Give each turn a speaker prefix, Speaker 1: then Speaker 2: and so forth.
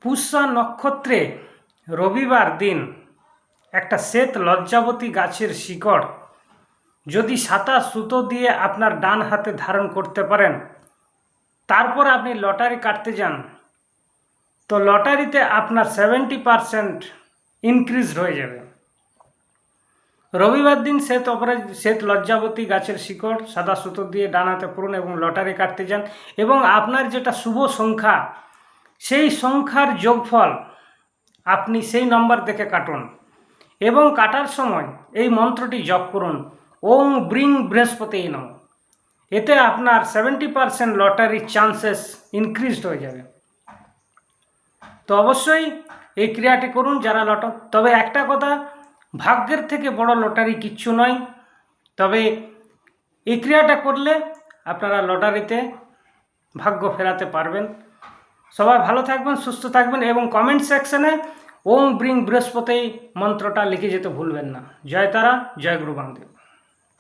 Speaker 1: পুষ্যা নক্ষত্রে রবিবার দিন একটা শ্বেত লজ্জাবতী গাছের শিকড় যদি সাদা সুতো দিয়ে আপনার ডান হাতে ধারণ করতে পারেন, তারপর আপনি লটারি কাটতে যান, তো লটারিতে আপনার 70% ইনক্রিজ হয়ে যাবে। রবিবার দিন শ্বেত লজ্জাবতী গাছের শিকড় সাদা সুতো দিয়ে ডান হাতে পড়ুন এবং লটারি কাটতে যান, এবং আপনার যেটা শুভ সংখ্যা সেই সংখ্যার যোগফল আপনি সেই নম্বর দেখে কাটুন এবং কাটার সময় এই মন্ত্রটি জপ করুন, ওং ব্রিং বৃহস্পতি নমঃ। এতে আপনার 70% লটারির চান্সেস ইনক্রিজড হয়ে যাবে। তো অবশ্যই এই ক্রিয়াটি করুন যারা তবে একটা কথা, ভাগ্যের থেকে বড় লটারি কিচ্ছু নয়। তবে এই ক্রিয়াটা করলে আপনারা লটারিতে ভাগ্য ফেরাতে পারবেন। সবাই ভালো থাকবেন, সুস্থ থাকবেন এবং কমেন্ট সেকশনে ওং ব্রিং বৃহস্পতি মন্ত্রটা লিখে যেতে ভুলবেন না। জয় তারা, জয় গুরু বামদেব।